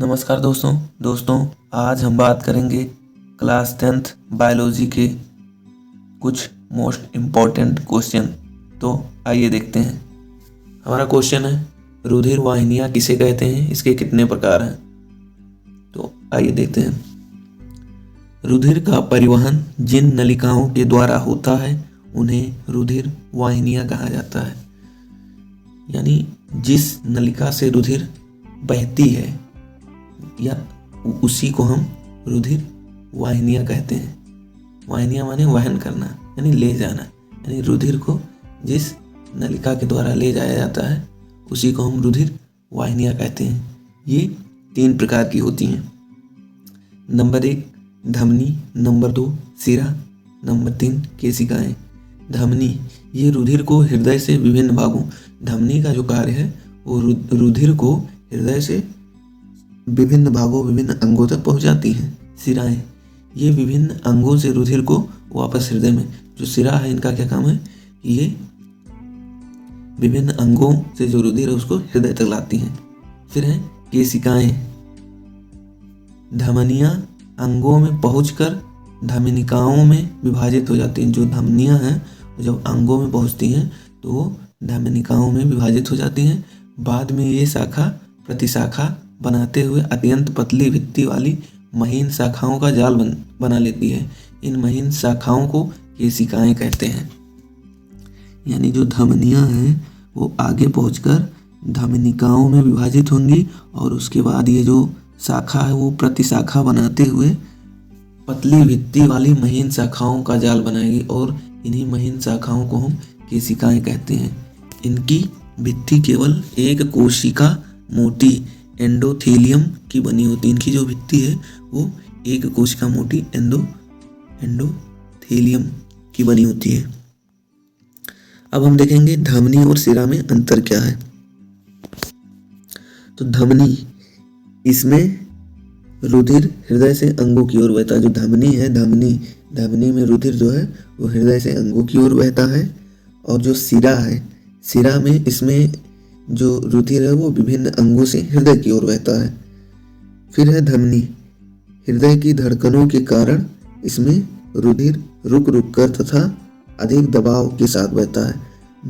नमस्कार दोस्तों आज हम बात करेंगे क्लास 10th बायोलॉजी के कुछ मोस्ट इम्पॉर्टेंट क्वेश्चन। तो आइए देखते हैं। हमारा क्वेश्चन है, रुधिर वाहिनियाँ किसे कहते हैं, इसके कितने प्रकार हैं। तो आइए देखते हैं। रुधिर का परिवहन जिन नलिकाओं के द्वारा होता है उन्हें रुधिर वाहिनियाँ कहा जाता है। यानी जिस नलिका से रुधिर बहती है या उसी को हम रुधिर वाहिनियाँ कहते हैं। वाहिनियाँ माने वहन करना, यानी ले जाना, यानी रुधिर को जिस नलिका के द्वारा ले जाया जाता है उसी को हम रुधिर वाहिनियाँ कहते हैं। ये 3 प्रकार की होती हैं। नंबर 1 धमनी, नंबर 2 सिरा, नंबर 3 केशिकाएं। धमनी ये रुधिर को हृदय से विभिन्न भागों, धमनी का जो कार्य है वो रुधिर को हृदय से विभिन्न भागों, विभिन्न अंगों तक पहुंचाती हैं। सिराएं ये विभिन्न अंगों से रुधिर को वापस हृदय में, जो सिरा है इनका क्या काम है, ये विभिन्न अंगों से जो रुधिर है उसको हृदय तक लाती हैं। फिर है केशिकाएं। धमनियां अंगों में पहुंचकर धमनिकाओं में विभाजित हो जाती हैं। जो धमनियां हैं जब अंगों में पहुंचती हैं तो वो धमनिकाओं में विभाजित हो जाती हैं। बाद में ये शाखा प्रतिशाखा बनाते हुए अत्यंत पतली भित्ति वाली महीन शाखाओं का जाल बना लेती है। इन महीन शाखाओं को केशिकाएं कहते हैं। यानी जो धमनियां हैं वो आगे पहुंचकर धमनिकाओं में विभाजित होंगी और उसके बाद ये जो शाखा है वो प्रतिशाखा बनाते हुए पतली भित्ति वाली महीन शाखाओं का जाल बनाएगी और इन्हीं महीन शाखाओं को हम केशिकाएं कहते हैं। इनकी भित्ति केवल एक कोशिका मोटी एंडोथेलियम की बनी होती है। इनकी जो भित्ति है वो एक कोशिका मोटी एंडोथेलियम की बनी होती है। अब हम देखेंगे धमनी और सिरा में अंतर क्या है। तो धमनी, इसमें रुधिर हृदय से अंगों की ओर बहता है। जो धमनी है, धमनी में रुधिर जो है वो हृदय से अंगों की ओर बहता है। और जो सिरा है, सिरा में इसमें जो रुधिर है वो विभिन्न अंगों से हृदय की ओर बहता है। फिर है धमनी, हृदय की धड़कनों के कारण इसमें रुधिर रुक रुक कर तथा अधिक दबाव के साथ बहता है।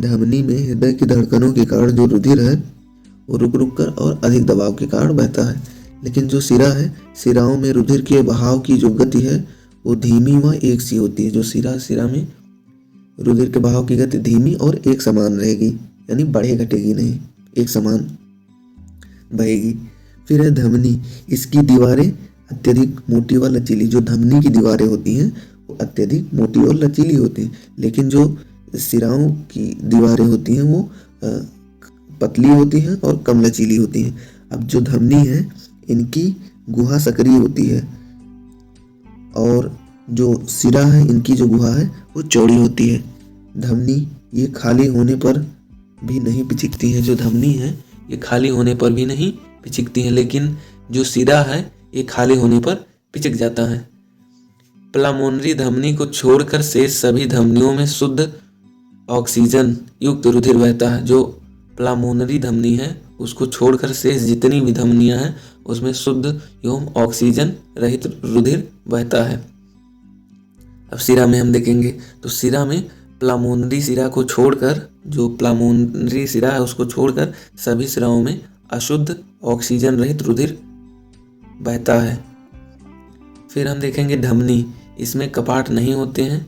धमनी में हृदय की धड़कनों के कारण जो रुधिर है वो रुक रुक कर और अधिक दबाव के कारण बहता है। लेकिन जो सिरा है, सिराओं में रुधिर के बहाव की जो गति है वो धीमी व एक सी होती है। जो सिरा में रुधिर के बहाव की गति धीमी और एक समान रहेगी, यानी बढ़े घटेगी नहीं, एक समान बहेगी। फिर है धमनी, इसकी दीवारें अत्यधिक मोटी व लचीली। जो धमनी की दीवारें होती हैं वो अत्यधिक मोटी और लचीली होती हैं, लेकिन जो सिराओं की दीवारें होती हैं वो पतली होती हैं और कम लचीली होती हैं। अब जो धमनी है इनकी गुहा सक्रिय होती है और जो सिरा है इनकी जो गुहा है वो चौड़ी होती है। धमनी ये खाली होने पर भी नहीं पिचकती है। जो धमनी है ये खाली होने पर भी नहीं पिचकती है, लेकिन जो सिरा है ये खाली होने पर पिचक जाता है। प्लामोनरी धमनी को छोड़कर शेष सभी धमनियों में शुद्ध ऑक्सीजन युक्त रुधिर बहता है। जो प्लामोनरी धमनी है उसको छोड़कर शेष जितनी भी धमनियां हैं उसमें शुद्ध एवं ऑक्सीजन रहित रुधिर बहता है। अब सिरा में हम देखेंगे तो सिरा में प्लामोनरी सिरा को छोड़कर, जो प्लामोनरी सिरा है उसको छोड़कर सभी सिराओं में अशुद्ध ऑक्सीजन रहित रुधिर बहता है। फिर हम देखेंगे धमनी, इसमें कपाट नहीं होते हैं,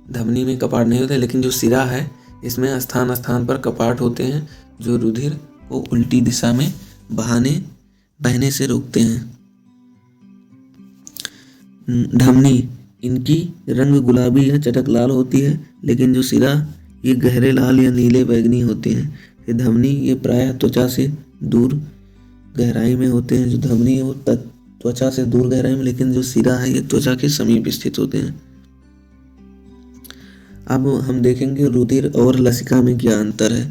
धमनी में कपाट नहीं होते, लेकिन जो सिरा है इसमें स्थान स्थान पर कपाट होते हैं जो रुधिर को उल्टी दिशा में बहने से रोकते हैं। धमनी, इनकी रंग गुलाबी या चटक लाल होती है, लेकिन जो सिरा ये गहरे लाल या नीले बैगनी होते हैं। ये धमनी ये प्रायः त्वचा से दूर गहराई में होते हैं। जो धमनी है वो त्वचा से दूर गहराई में, लेकिन जो सिरा है ये त्वचा के समीप स्थित होते हैं। अब हम देखेंगे रुधिर और लसिका में क्या अंतर है।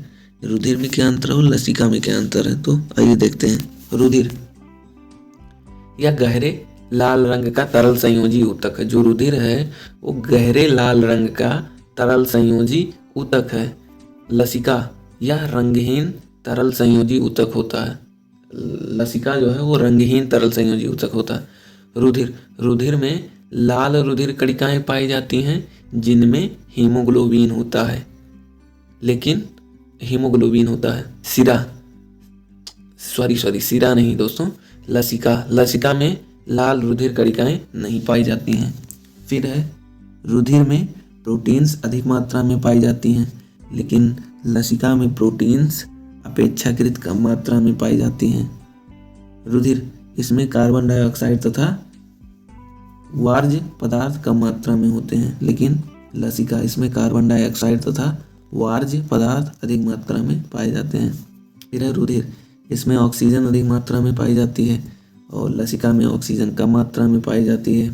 रुधिर में क्या अंतर है और लसिका में क्या अंतर है, तो आइए देखते हैं। रुधिर या गहरे लाल रंग का तरल संयोजी ऊतक है। जो रुधिर है वो गहरे लाल रंग का तरल संयोजी ऊतक है। लसिका या रंगहीन तरल संयोजी ऊतक होता है। लसिका जो है वो रंगहीन तरल संयोजी ऊतक होता है। रुधिर में लाल रुधिर कणिकाएं पाई जाती हैं जिनमें हीमोग्लोबिन होता है, सिरा नहीं दोस्तों, लसिका में लाल रुधिर कणिकाएं नहीं पाई जाती हैं। फिर है रुधिर में प्रोटीन्स अधिक मात्रा में पाई जाती हैं, लेकिन लसिका में प्रोटीन्स अपेक्षाकृत कम मात्रा में पाई जाती हैं। रुधिर, इसमें कार्बन डाइऑक्साइड तथा वार्ज पदार्थ कम मात्रा में होते हैं, लेकिन लसिका, इसमें कार्बन डाइऑक्साइड तथा वार्ज पदार्थ अधिक मात्रा में पाए जाते हैं। फिर है रुधिर, इसमें ऑक्सीजन अधिक मात्रा में पाई जाती है और लसिका में ऑक्सीजन कम मात्रा में पाई जाती है।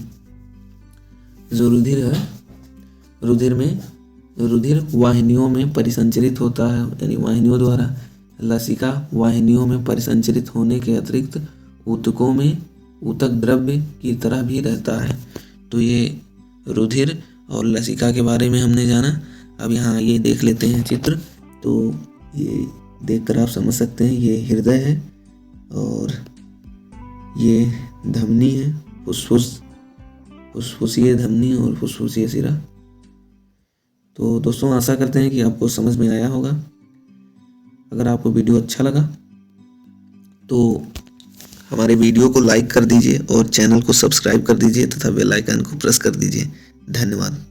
जो रुधिर है, रुधिर वाहिनियों में परिसंचरित होता है, यानी वाहिनियों द्वारा। लसिका वाहिनियों में परिसंचरित होने के अतिरिक्त ऊतकों में ऊतक द्रव्य की तरह भी रहता है। तो ये रुधिर और लसिका के बारे में हमने जाना। अब यहाँ ये देख लेते हैं चित्र, तो ये देखकर आप समझ सकते हैं ये हृदय है और ये धमनी है, फुसफुसीय धमनी और फुसफुसीय सिरा। तो दोस्तों आशा करते हैं कि आपको समझ में आया होगा। अगर आपको वीडियो अच्छा लगा तो हमारे वीडियो को लाइक कर दीजिए और चैनल को सब्सक्राइब कर दीजिए तथा बेल आइकन को प्रेस कर दीजिए। धन्यवाद।